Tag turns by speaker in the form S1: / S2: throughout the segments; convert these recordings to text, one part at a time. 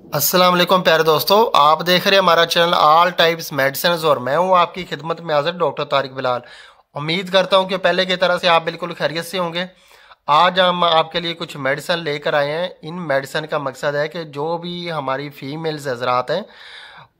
S1: अस्सलाम वालेकुम प्यारे दोस्तों, आप देख रहे हैं हमारा चैनल ऑल टाइप्स मेडिसिन और मैं हूं आपकी खिदमत में हाजिर डॉक्टर तारिक बिलाल। उम्मीद करता हूं कि पहले की तरह से आप बिल्कुल खैरियत से होंगे। आज हम आपके लिए कुछ मेडिसिन लेकर आए हैं। इन मेडिसिन का मकसद है कि जो भी हमारी फीमेल्स हजरात हैं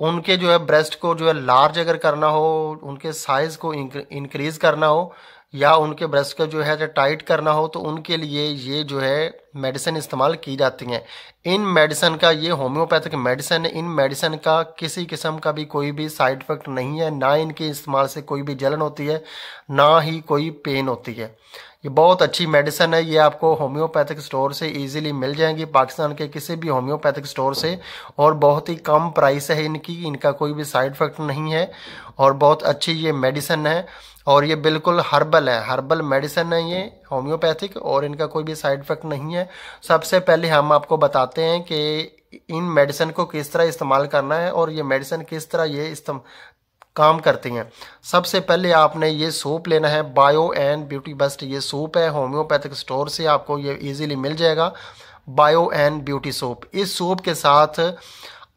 S1: उनके जो है ब्रेस्ट को जो है लार्ज अगर करना हो, उनके साइज को इंक्रीज करना हो या उनके ब्रेस्ट को जो है टाइट करना हो तो उनके लिए ये जो है मेडिसिन इस्तेमाल की जाती हैं। इन मेडिसिन का ये होम्योपैथिक मेडिसिन है। इन मेडिसिन का किसी किस्म का भी कोई भी साइड इफेक्ट नहीं है, ना इनके इस्तेमाल से कोई भी जलन होती है, ना ही कोई पेन होती है। ये बहुत अच्छी मेडिसिन है। ये आपको होम्योपैथिक स्टोर से इजीली मिल जाएंगी, पाकिस्तान के किसी भी होम्योपैथिक स्टोर से, और बहुत ही कम प्राइस है इनकी। इनका कोई भी साइड इफेक्ट नहीं है और बहुत अच्छी ये मेडिसिन है। और ये बिल्कुल हर्बल है, हर्बल मेडिसिन है ये होम्योपैथिक, और इनका कोई भी साइड इफेक्ट नहीं है। सबसे पहले हम आपको बताते हैं कि इन मेडिसिन को किस तरह इस्तेमाल करना है और ये मेडिसिन किस तरह ये काम करती हैं। सबसे पहले आपने ये सूप लेना है, बायो एंड ब्यूटी बेस्ट ये सूप है, होम्योपैथिक स्टोर से आपको ये इजीली मिल जाएगा। बायो एंड ब्यूटी सूप, इस सूप के साथ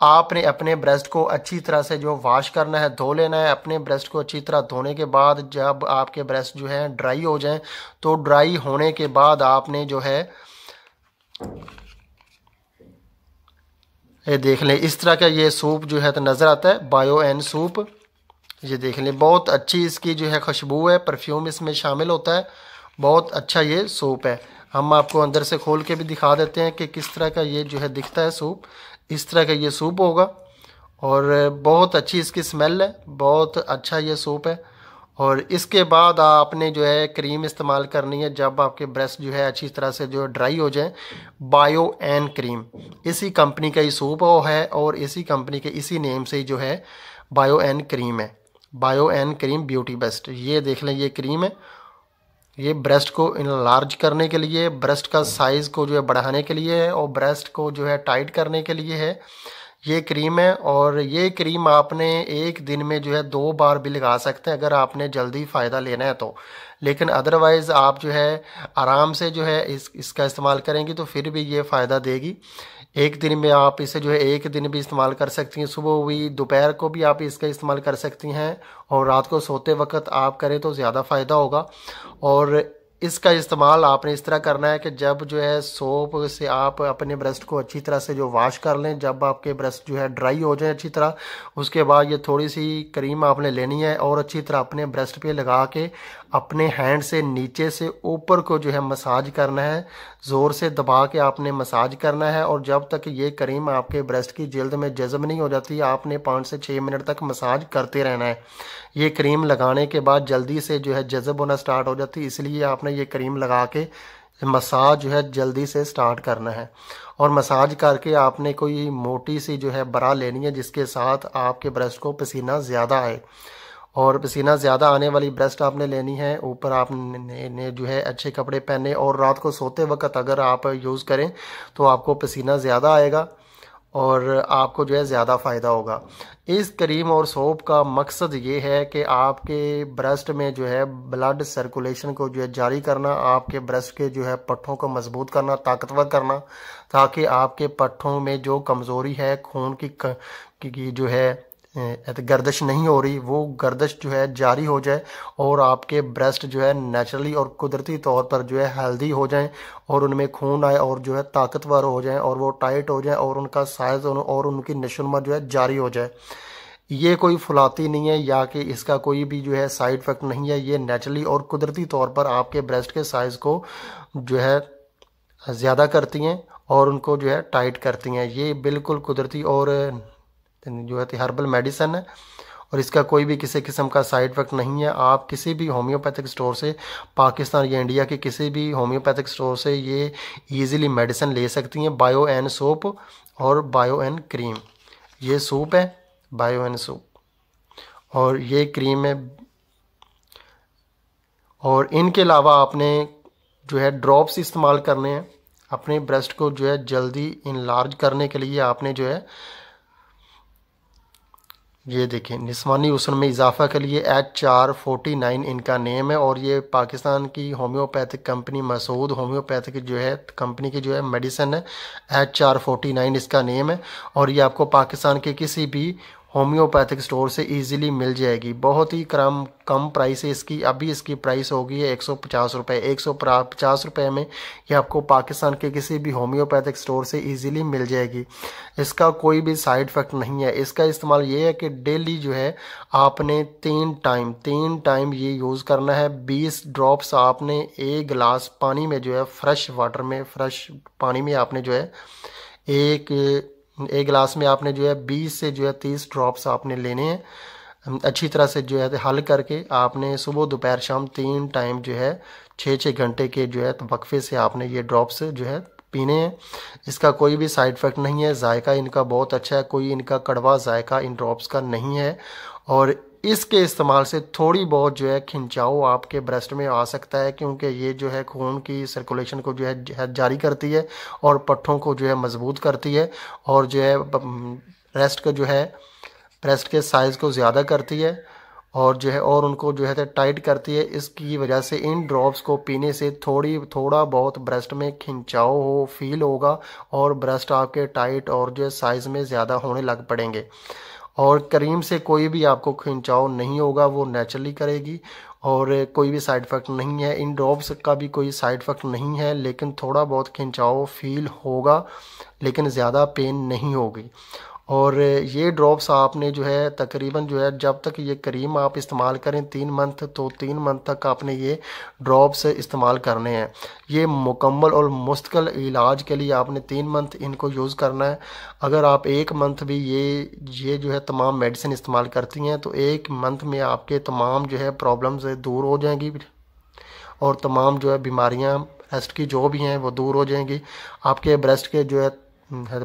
S1: आपने अपने ब्रेस्ट को अच्छी तरह से जो वॉश करना है, धो लेना है। अपने ब्रेस्ट को अच्छी तरह धोने के बाद जब आपके ब्रेस्ट जो है ड्राई हो जाएं, तो ड्राई होने के बाद आपने जो है ये देख लें, इस तरह का ये सूप जो है तो नज़र आता है, बायो एंड सूप। ये देख लें, बहुत अच्छी इसकी जो है खुशबू है, परफ्यूम इसमें शामिल होता है। बहुत अच्छा ये सूप है। हम आपको अंदर से खोल के भी दिखा देते हैं कि किस तरह का ये जो है दिखता है सूप। इस तरह का ये सूप होगा और बहुत अच्छी इसकी स्मेल है, बहुत अच्छा ये सूप है। और इसके बाद आपने जो है क्रीम इस्तेमाल करनी है जब आपके ब्रेस्ट जो है अच्छी तरह से जो ड्राई हो जाए। बायो एन क्रीम, इसी कंपनी का ये सूप है और इसी कंपनी के इसी नेम से ही जो है बायो एन क्रीम है। Bio N cream beauty best, ये देख लें, ये क्रीम है। ये ब्रेस्ट को इनलार्ज करने के लिए, ब्रेस्ट का साइज़ को जो है बढ़ाने के लिए है और ब्रेस्ट को जो है टाइट करने के लिए है ये क्रीम है। और ये क्रीम आपने एक दिन में जो है 2 बार भी लगा सकते हैं अगर आपने जल्दी फ़ायदा लेना है तो। लेकिन अदरवाइज़ आप जो है आराम से जो है इसका इस्तेमाल करेंगी तो फिर भी ये फ़ायदा देगी। एक दिन में आप इसे जो है एक दिन भी इस्तेमाल कर सकती हैं, सुबह भी दोपहर को भी आप इसका इस्तेमाल कर सकती हैं और रात को सोते वक्त आप करें तो ज़्यादा फ़ायदा होगा। और इसका इस्तेमाल आपने इस तरह करना है कि जब जो है सोप से आप अपने ब्रेस्ट को अच्छी तरह से जो वॉश कर लें, जब आपके ब्रेस्ट जो है ड्राई हो जाए अच्छी तरह, उसके बाद ये थोड़ी सी क्रीम आपने लेनी है और अच्छी तरह अपने ब्रेस्ट पे लगा के अपने हैंड से नीचे से ऊपर को जो है मसाज करना है, ज़ोर से दबा के आपने मसाज करना है। और जब तक ये क्रीम आपके ब्रेस्ट की जल्द में जज़ब नहीं हो जाती, आपने 5 से 6 मिनट तक मसाज करते रहना है। ये क्रीम लगाने के बाद जल्दी से जो है जज़ब होना स्टार्ट हो जाती है, इसलिए आपने ये क्रीम लगा के मसाज जो है जल्दी से स्टार्ट करना है। और मसाज करके आपने कोई मोटी सी जो है बरा लेनी है जिसके साथ आपके ब्रेस्ट को पसीना ज़्यादा आए, और पसीना ज़्यादा आने वाली ब्रेस्ट आपने लेनी है। ऊपर आपने जो है अच्छे कपड़े पहने और रात को सोते वक्त अगर आप यूज़ करें तो आपको पसीना ज़्यादा आएगा और आपको जो है ज़्यादा फ़ायदा होगा। इस क्रीम और सोप का मकसद ये है कि आपके ब्रेस्ट में जो है ब्लड सर्कुलेशन को जो है जारी करना, आपके ब्रेस्ट के जो है पट्ठों को मजबूत करना, ताकतवर करना, ताकि आपके पट्ठों में जो कमज़ोरी है, खून की जो है गर्दिश नहीं हो रही, वो गर्दिश जो है जारी हो जाए और आपके ब्रेस्ट जो है नेचुरली और कुदरती तौर पर जो है हेल्दी हो जाएं और उनमें खून आए और जो है ताकतवर हो जाएं और वो टाइट हो जाएं और उनका साइज और उनकी नशोनुमा जो है जारी हो जाए। ये कोई फुलाती नहीं है या कि इसका कोई भी जो है साइड इफेक्ट नहीं है। ये नेचुरली और कुदरती तौर पर आपके ब्रेस्ट के साइज़ को जो है ज़्यादा करती हैं और उनको जो है टाइट करती हैं। ये बिल्कुल कुदरती और जो है हर्बल मेडिसिन है और इसका कोई भी किसी किस्म का साइड इफेक्ट नहीं है। आप किसी भी होम्योपैथिक स्टोर से, पाकिस्तान या इंडिया के किसी भी होम्योपैथिक स्टोर से ये इजीली मेडिसिन ले सकती हैं। बायो एन सोप और बायो एन क्रीम, ये सूप है बायो एन सूप और ये क्रीम है। और इनके अलावा आपने जो है ड्रॉप्स इस्तेमाल करने हैं अपने ब्रेस्ट को जो है जल्दी इनलार्ज करने के लिए। आपने जो है ये देखिए, निस्वानी उसन में इजाफा के लिए HR49 इनका नेम है, और ये पाकिस्तान की होम्योपैथिक कंपनी मसूद होम्योपैथिक जो है कंपनी की जो है मेडिसिन है। HR49 इसका नेम है, और ये आपको पाकिस्तान के किसी भी होम्योपैथिक स्टोर से इजीली मिल जाएगी। बहुत ही कम प्राइस है इसकी। अभी इसकी प्राइस होगी है 150 रुपये। 150 रुपये में ये आपको पाकिस्तान के किसी भी होम्योपैथिक स्टोर से इजीली मिल जाएगी। इसका कोई भी साइड इफ़ेक्ट नहीं है। इसका इस्तेमाल ये है कि डेली जो है आपने 3 टाइम ये यूज़ करना है। 20 ड्रॉप्स आपने एक गिलास पानी में जो है फ्रेश वाटर में, फ्रेश पानी में आपने जो है एक गिलास में आपने जो है 20 से जो है 30 ड्रॉप्स आपने लेने हैं। अच्छी तरह से जो है हल करके आपने सुबह दोपहर शाम 3 टाइम जो है 6-6 घंटे के जो है वक्फे से आपने ये ड्रॉप्स जो है पीने हैं। इसका कोई भी साइड इफ़ेक्ट नहीं है। जायका इनका बहुत अच्छा है, कोई इनका कड़वा जायका इन ड्रॉप्स का नहीं है। और इसके इस्तेमाल से थोड़ी बहुत जो है खिंचाव आपके ब्रेस्ट में आ सकता है, क्योंकि ये जो है खून की सर्कुलेशन को जो है जारी करती है और पट्ठों को जो है मजबूत करती है, और जो है ब्रेस्ट के साइज़ को ज़्यादा करती है, और जो है और उनको जो है टाइट करती है। इसकी वजह से इन ड्रॉप्स को पीने से थोड़ा बहुत ब्रेस्ट में खिंचाव फील होगा, और ब्रेस्ट आपके टाइट और जो है साइज़ में ज़्यादा होने लग पड़ेंगे। और क्रीम से कोई भी आपको खिंचाव नहीं होगा, वो नेचुरली करेगी, और कोई भी साइड इफ़ेक्ट नहीं है। इन ड्रॉप्स का भी कोई साइड इफ़ेक्ट नहीं है, लेकिन थोड़ा बहुत खिंचाव फील होगा, लेकिन ज़्यादा पेन नहीं होगी। और ये ड्रॉप्स आपने जो है तकरीबन जो है जब तक ये क्रीम आप इस्तेमाल करें 3 मंथ, तो 3 मंथ तक आपने ये ड्रॉप्स इस्तेमाल करने हैं। ये मुकम्मल और मुस्तकिल इलाज के लिए आपने 3 मंथ इनको यूज़ करना है। अगर आप 1 मंथ भी ये जो है तमाम मेडिसिन इस्तेमाल करती हैं, तो 1 मंथ में आपके तमाम जो है प्रॉब्लम्स दूर हो जाएंगी, और तमाम जो है बीमारियाँ ब्रेस्ट की जो भी हैं वो दूर हो जाएंगी। आपके ब्रेस्ट के जो है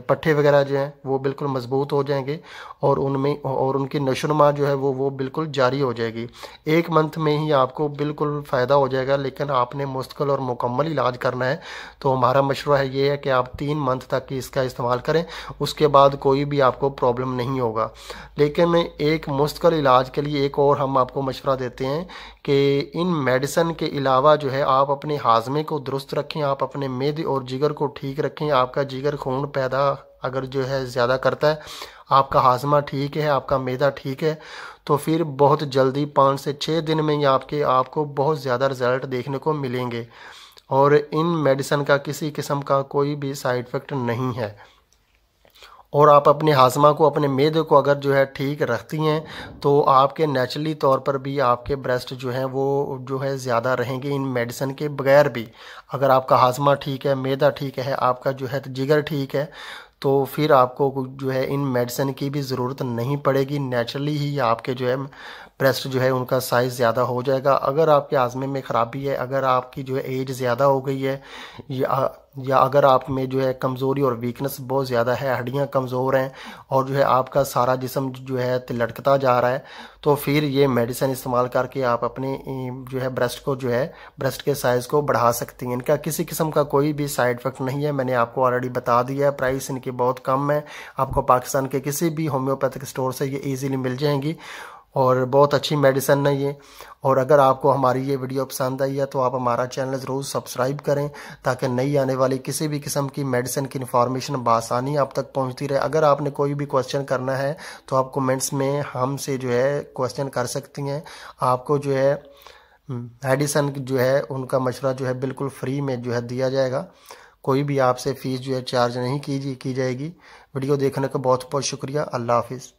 S1: पट्टे वगैरह जो हैं वो बिल्कुल मजबूत हो जाएंगे, और उनकी नशोनुमा जो है वो बिल्कुल जारी हो जाएगी। 1 मंथ में ही आपको बिल्कुल फ़ायदा हो जाएगा, लेकिन आपने मुस्तकिल और मुकम्मल इलाज करना है। तो हमारा मशवरा है ये है कि आप 3 मंथ तक इसका इस्तेमाल करें, उसके बाद कोई भी आपको प्रॉब्लम नहीं होगा। लेकिन एक मुस्तकिल इलाज के लिए एक और हम आपको मशवरा देते हैं कि इन मेडिसिन के अलावा जो है आप अपने हाजमे को दुरुस्त रखें, आप अपने मेदे और जिगर को ठीक रखें। आपका जिगर खून पैदा अगर जो है ज़्यादा करता है, आपका हाजमा ठीक है, आपका मैदा ठीक है, तो फिर बहुत जल्दी 5 से 6 दिन में ही आपको बहुत ज़्यादा रिज़ल्ट देखने को मिलेंगे। और इन मेडिसिन का किसी किस्म का कोई भी साइड इफ़ेक्ट नहीं है। और आप अपने हाजमा को, अपने मैदे को अगर जो है ठीक रखती हैं, तो आपके नेचुरली तौर पर भी आपके ब्रेस्ट जो हैं वो जो है ज़्यादा रहेंगे इन मेडिसिन के बगैर भी। अगर आपका हाजमा ठीक है, मैदा ठीक है, आपका जो है जिगर ठीक है, तो फिर आपको जो है इन मेडिसिन की भी ज़रूरत नहीं पड़ेगी। नेचुरली ही आपके जो है ब्रेस्ट जो है उनका साइज़ ज़्यादा हो जाएगा। अगर आपके हाजमे में ख़राबी है, अगर आपकी जो है एज ज़्यादा हो गई है, या अगर आप में जो है कमज़ोरी और वीकनेस बहुत ज़्यादा है, हड्डियां कमज़ोर हैं, और जो है आपका सारा जिस्म जो है लटकता जा रहा है, तो फिर ये मेडिसिन इस्तेमाल करके आप अपने जो है ब्रेस्ट को जो है ब्रेस्ट के साइज़ को बढ़ा सकती हैं। इनका किसी किस्म का कोई भी साइड इफ़ेक्ट नहीं है। मैंने आपको ऑलरेडी बता दिया है। प्राइस इनकी बहुत कम है, आपको पाकिस्तान के किसी भी होम्योपैथिक स्टोर से ये ईज़िली मिल जाएंगी, और बहुत अच्छी मेडिसिन है ये। और अगर आपको हमारी ये वीडियो पसंद आई है, तो आप हमारा चैनल ज़रूर सब्सक्राइब करें, ताकि नई आने वाली किसी भी किस्म की मेडिसिन की इन्फॉर्मेशन बआसानी आप तक पहुंचती रहे। अगर आपने कोई भी क्वेश्चन करना है, तो आप कमेंट्स में हमसे जो है क्वेश्चन कर सकती हैं। आपको जो है मेडिसिन जो है उनका मशवरा जो है बिल्कुल फ्री में जो है दिया जाएगा। कोई भी आपसे फ़ीस जो है चार्ज नहीं की जाएगी। वीडियो देखने का बहुत बहुत शुक्रिया। अल्लाह हाफिज़।